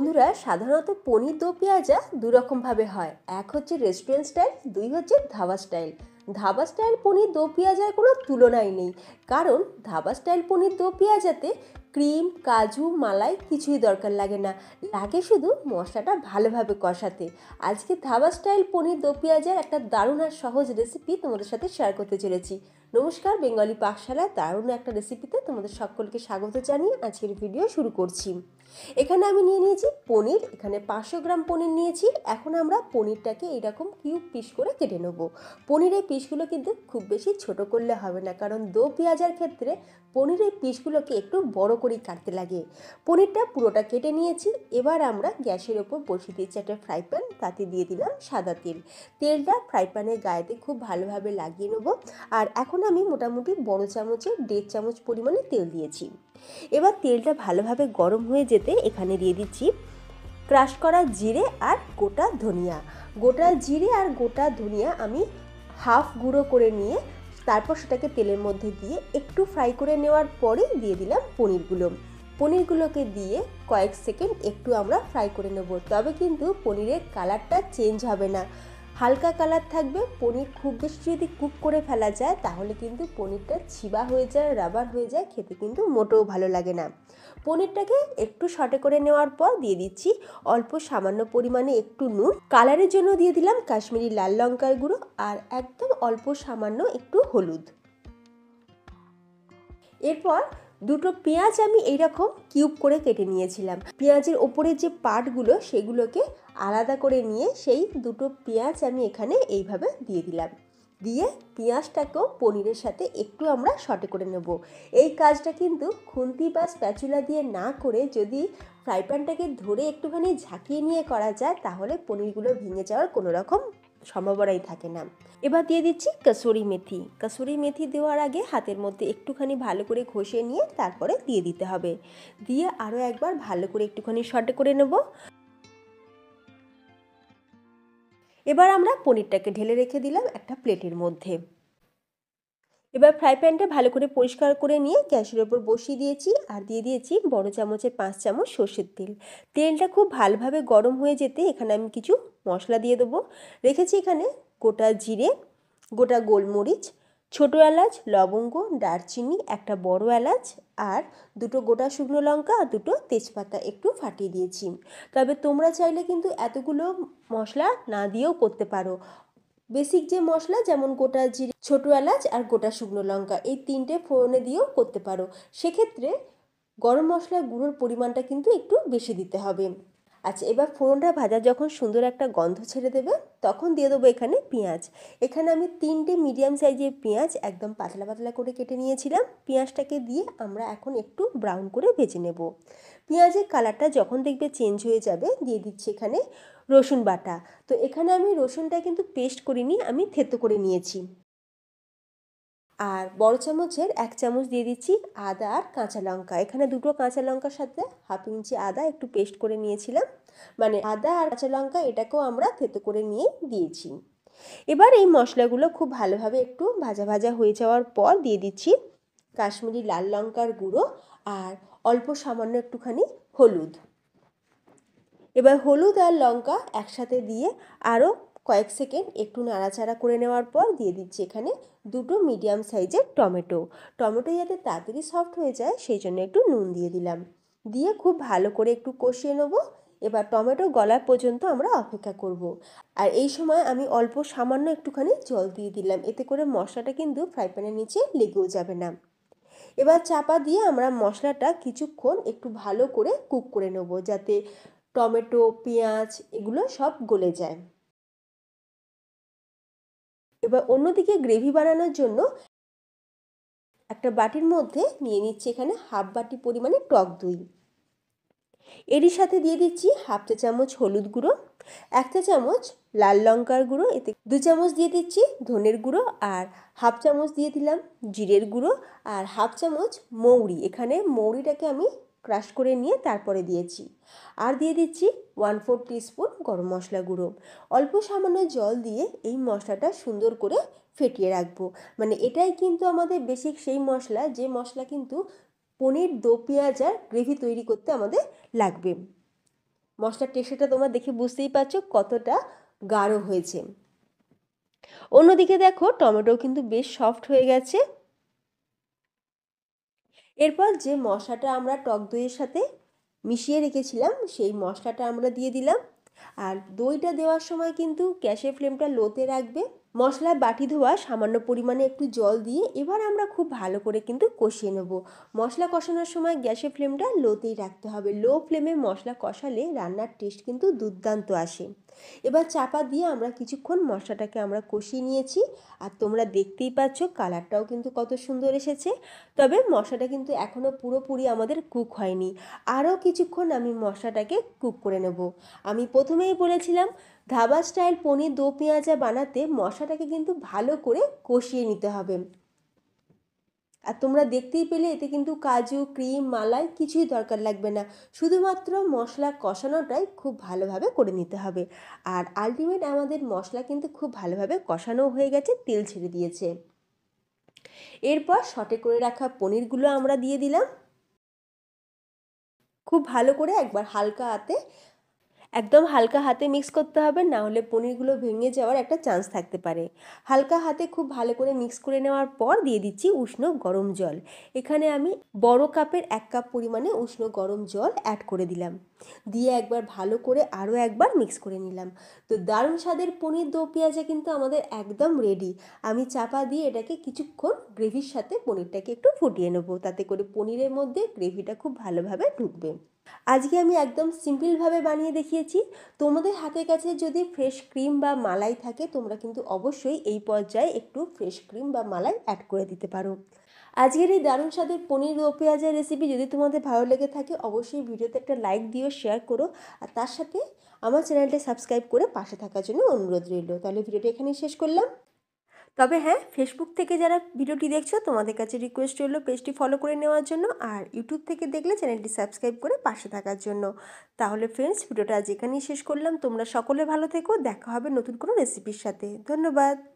বন্ধুরা, সাধারণত পনির দো পেঁয়াজা দু রকমভাবে হয়। এক হচ্ছে রেস্টুরেন্ট স্টাইল, দুই হচ্ছে ধাবা স্টাইল। ধাবা স্টাইল পনির দো পেঁয়াজার কোনো তুলনাই নেই, কারণ ধাবা স্টাইল পনির দো পেঁয়াজাতে ক্রিম, কাজু, মালাই কিছুই দরকার লাগে না, লাগে শুধু মশলাটা ভালোভাবে কষাতে। আজকে ধাবা স্টাইল পনির দো পেঁয়াজার একটা দারুণ আর সহজ রেসিপি তোমাদের সাথে শেয়ার করতে চলেছি। নমস্কার, বেঙ্গলি পাকশালা দারুণ একটা রেসিপিতে তোমাদের সকলকে স্বাগত জানিয়ে আজকের ভিডিও শুরু করছি। এখানে আমি নিয়ে নিয়েছি পনির, এখানে 500 গ্রাম পনির নিয়েছি। এখন আমরা পনিরটাকে এইরকম কিউব পিস করে কেটে নেব। পনিরের পিসগুলো কিন্তু খুব বেশি ছোট করলে হবে না, কারণ দো পেঁয়াজার ক্ষেত্রে পনিরের পিসগুলোকে একটু বড় করেই কাটতে লাগে। পনিরটা পুরোটা কেটে নিয়েছি। এবার আমরা গ্যাসের ওপর বসিয়ে দিয়েছি একটা ফ্রাই প্যান, তাতে দিয়ে দিলাম সাদা তেল। তেলটা ফ্রাই প্যানের গায়েতে খুব ভালোভাবে লাগিয়ে নেব। আর এখন আমি মোটামুটি বড় চামচে 1.5 চামচ পরিমাণে তেল দিয়েছি। এবার তেলটা ভালোভাবে গরম হয়ে যেতে এখানে দিয়ে দিচ্ছি ক্রাশ করা জিরে আর গোটা ধনিয়া। গোটা জিরে আর গোটা ধনিয়া আমি হাফ গুঁড়ো করে নিয়ে তারপর সেটাকে তেলের মধ্যে দিয়ে একটু ফ্রাই করে নেওয়ার পরেই দিয়ে দিলাম পনিরগুলোকে দিয়ে কয়েক সেকেন্ড একটু আমরা ফ্রাই করে নেব। তবে কিন্তু পনিরের কালারটা চেঞ্জ হবে না, হালকা কালার থাকবে। পনির খুব বেশি যদি কুক করে ফেলা যায় তাহলে কিন্তু পনিরটা ছিবা হয়ে যায়, রাবার হয়ে যায়, খেতে কিন্তু মোটেও ভালো লাগে না। পনিরটাকে একটু সটে করে নেওয়ার পর দিয়ে দিচ্ছি অল্প সামান্য পরিমাণে একটু নুন, কালারের জন্য দিয়ে দিলাম কাশ্মীরি লাল লঙ্কার গুঁড়ো, আর একদম অল্প সামান্য একটু হলুদ। এরপর দুটো পেঁয়াজ আমি এইরকম কিউব করে কেটে নিয়েছিলাম। পেঁয়াজের ওপরে যে পার্টগুলো সেগুলোকে আলাদা করে নিয়ে সেই দুটো পেঁয়াজ আমি এখানে এইভাবে দিয়ে দিলাম। দিয়ে পেঁয়াজটাকেও পনিরের সাথে একটু আমরা সটে করে নেব। এই কাজটা কিন্তু খুন্তি বা স্প্যাচুলা দিয়ে না করে যদি ফ্রাই প্যানটাকে ধরে একটুখানি ঝাঁকিয়ে নিয়ে করা যায় তাহলে পনিরগুলো ভেঙে যাওয়ার কোনো রকম সম্ভাবনাই থাকে না। এবার দিয়ে দিচ্ছি কাসুরি মেথি দেওয়ার আগে হাতের মধ্যে একটুখানি ভালো করে ঘষে নিয়ে তারপরে দিয়ে দিতে হবে। দিয়ে আরও একবার ভালো করে একটুখানি সটে করে নেব। এবার আমরা পনিরটাকে ঢেলে রেখে দিলাম একটা প্লেটের মধ্যে। এবার ফ্রাই প্যানটা ভালো করে পরিষ্কার করে নিয়ে গ্যাসের ওপর বসিয়ে দিয়েছি আর দিয়ে দিয়েছি বড় চামচের 5 চামচ সর্ষের তেল। তেলটা খুব ভালোভাবে গরম হয়ে যেতে এখানে আমি কিছু মশলা দিয়ে দেবো। রেখেছি এখানে গোটা জিরে, গোটা গোলমরিচ, ছোটো এলাচ, লবঙ্গ, দারচিনি, একটা বড় এলাচ আর দুটো গোটা শুকনো লঙ্কা আর দুটো তেজপাতা একটু ফাটিয়ে দিয়েছি। তবে তোমরা চাইলে কিন্তু এতগুলো মশলা না দিয়েও করতে পারো। বেসিক যে মশলা যেমন গোটা জিরে, ছোটো এলাচ আর গোটা শুকনো লঙ্কা, এই তিনটে ফোড়নে দিয়েও করতে পারো। সেক্ষেত্রে গরম মশলার গুঁড়োর পরিমাণটা কিন্তু একটু বেশি দিতে হবে। আচ্ছা, এবার ফোড়নটা ভাজা যখন সুন্দর একটা গন্ধ ছেড়ে দেবে তখন দিয়ে দেবো এখানে পেঁয়াজ। এখানে আমি 3টে মিডিয়াম সাইজের পেঁয়াজ একদম পাতলা পাতলা করে কেটে নিয়েছিলাম। পেঁয়াজটাকে দিয়ে আমরা এখন একটু ব্রাউন করে ভেজে নেব। পেঁয়াজের কালারটা যখন দেখবে চেঞ্জ হয়ে যাবে দিয়ে দিচ্ছি এখানে রসুন বাটা। তো এখানে আমি রসুনটা কিন্তু পেস্ট করিনি, আমি থেতো করে নিয়েছি। আর বড় চামচের 1 চামচ দিয়ে দিচ্ছি আদা আর কাঁচা লঙ্কা। এখানে দুটো কাঁচা লঙ্কার সাথে হাফ ইঞ্চি আদা একটু পেস্ট করে নিয়েছিলাম, মানে আদা আর কাঁচা লঙ্কা এটাকেও আমরা থেতো করে নিয়ে দিয়েছি। এবার এই মশলাগুলো খুব ভালোভাবে একটু ভাজা ভাজা হয়ে যাওয়ার পর দিয়ে দিচ্ছি কাশ্মীরি লাল লঙ্কার গুঁড়ো আর অল্প সামান্য একটুখানি হলুদ। এবার হলুদ আর লঙ্কা একসাথে দিয়ে আরও কয়েক সেকেন্ড একটু নাড়াচাড়া করে নেওয়ার পর দিয়ে দিচ্ছি এখানে দুটো মিডিয়াম সাইজের টমেটো যাতে তাড়াতাড়ি সফট হয়ে যায় সেই জন্য একটু নুন দিয়ে দিলাম। দিয়ে খুব ভালো করে একটু কষিয়ে নেবো। এবার টমেটো গলা পর্যন্ত আমরা অপেক্ষা করব। আর এই সময় আমি অল্প সামান্য একটুখানি জল দিয়ে দিলাম, এতে করে মশলাটা কিন্তু ফ্রাই প্যানের নিচে লেগেও যাবে না। এবার চাপা দিয়ে আমরা মশলাটা কিছুক্ষণ একটু ভালো করে কুক করে নেব, যাতে টমেটো, পেঁয়াজ এগুলো সব গলে যায়। এবার অন্যদিকে গ্রেভি বানানোর জন্য একটা বাটির মধ্যে নিয়ে নিচ্ছি এখানে হাফ বাটি পরিমাণে টক দই। এরই সাথে দিয়ে দিচ্ছি হাফ চা চামচ হলুদ গুঁড়ো, 1 চা চামচ লাল লঙ্কার গুঁড়ো, এতে 2 চামচ দিয়ে দিচ্ছি ধনের গুঁড়ো, আর হাফ চামচ দিয়ে দিলাম জিরের গুঁড়ো, আর হাফ চামচ মৌরি। এখানে মৌরিটাকে আমি ক্রাশ করে নিয়ে তারপরে দিয়েছি। আর দিয়ে দিচ্ছি 1/4 টিস্পুন গরম মশলা গুঁড়ো। অল্প সামান্য জল দিয়ে এই মশলাটা সুন্দর করে ফেটিয়ে রাখবো। মানে এটাই কিন্তু আমাদের বেসিক সেই মশলা, যে মশলা কিন্তু পনির দো পেঁয়াজার গ্রেভি তৈরি করতে আমাদের লাগবে। মশলার টেক্সচারটা তোমরা দেখে বুঝতেই পারছো কতটা গাঢ় হয়েছে। অন্যদিকে দেখো টমেটো কিন্তু বেশ সফট হয়ে গেছে। এরপর যে মশলাটা আমরা টক দইয়ের সাথে মিশিয়ে রেখেছিলাম সেই মশলাটা আমরা দিয়ে দিলাম। আর দইটা দেওয়ার সময় কিন্তু গ্যাসের ফ্লেমটা লোতে রাখবে। মশলায় বাটি ধোয়া সামান্য পরিমাণে একটু জল দিয়ে এবার আমরা খুব ভালো করে কিন্তু কষিয়ে নেব। মশলা কষানোর সময় গ্যাসের ফ্লেমটা লোতেই রাখতে হবে। লো ফ্লেমে মশলা কষালে রান্নার টেস্ট কিন্তু দুর্দান্ত আসে। এবার চাপা দিয়ে আমরা কিছুক্ষণ মশলাটাকে আমরা কষিয়ে নিয়েছি। আর তোমরা দেখতেই পাচ্ছ কালারটাও কিন্তু কত সুন্দর এসেছে। তবে মশলাটা কিন্তু এখনও পুরোপুরি আমাদের কুক হয়নি, আরও কিছুক্ষণ আমি মশলাটাকে কুক করে নেব। আমি প্রথমেই বলেছিলাম ধাবা স্টাইল পনির দো পেঁয়াজা বানাতে মশলাটাকে কিন্তু ভালো করে কষিয়ে নিতে হবে। আর তোমরা দেখতেই পেলে এতে কিন্তু কাজু, ক্রিম, মালাই কিছুই দরকার লাগবে না, শুধুমাত্র মশলা কষানোটাই খুব ভালোভাবে করে নিতে হবে। আর আলটিমেট আমাদের মশলা কিন্তু খুব ভালোভাবে কষানো হয়ে গেছে, তেল ছেড়ে দিয়েছে। এরপর সটে করে রাখা পনিরগুলো আমরা দিয়ে দিলাম। খুব ভালো করে একবার একদম হালকা হাতে মিক্স করতে হবে, না হলে পনিরগুলো ভেঙে যাওয়ার একটা চান্স থাকতে পারে। হালকা হাতে খুব ভালো করে মিক্স করে নেওয়ার পর দিয়ে দিচ্ছি উষ্ণ গরম জল। এখানে আমি বড় কাপের 1 কাপ পরিমাণে উষ্ণ গরম জল অ্যাড করে দিলাম। দিয়ে একবার ভালো করে আরও একবার মিক্স করে নিলাম। তো দারুণ স্বাদের পনির দো পেঁয়াজা কিন্তু আমাদের একদম রেডি। আমি চাপা দিয়ে এটাকে কিছুক্ষণ গ্রেভির সাথে পনিরটাকে একটু ফুটিয়ে নেব, তাতে করে পনিরের মধ্যে গ্রেভিটা খুব ভালোভাবে ঢুকবে। আজকে আমি একদম সিম্পলভাবে বানিয়ে দেখিয়েছি। তোমাদের হাতের কাছে যদি ফ্রেশ ক্রিম বা মালাই থাকে তোমরা কিন্তু অবশ্যই এই পর্যায়ে একটু ফ্রেশ ক্রিম বা মালাই অ্যাড করে দিতে পারো। আজকের এই দারুণ স্বাদের পনির ও পেঁয়াজের রেসিপি যদি তোমাদের ভালো লেগে থাকে অবশ্যই ভিডিওতে একটা লাইক দিও, শেয়ার করো, আর তার সাথে আমার চ্যানেলটা সাবস্ক্রাইব করে পাশে থাকার জন্য অনুরোধ রইল। তাহলে ভিডিওটা এখানেই শেষ করলাম। তবে হ্যাঁ, ফেসবুক থেকে যারা ভিডিওটি দেখছো তোমাদের কাছে রিকোয়েস্ট রইল পেজটি ফলো করে নেওয়ার জন্য, আর ইউটিউব থেকে দেখলে চ্যানেলটি সাবস্ক্রাইব করে পাশে থাকার জন্য। তাহলে ফ্রেন্ডস, ভিডিওটা আজ এখানেই শেষ করলাম। তোমরা সকলে ভালো থেকো, দেখা হবে নতুন কোনো রেসিপির সাথে। ধন্যবাদ।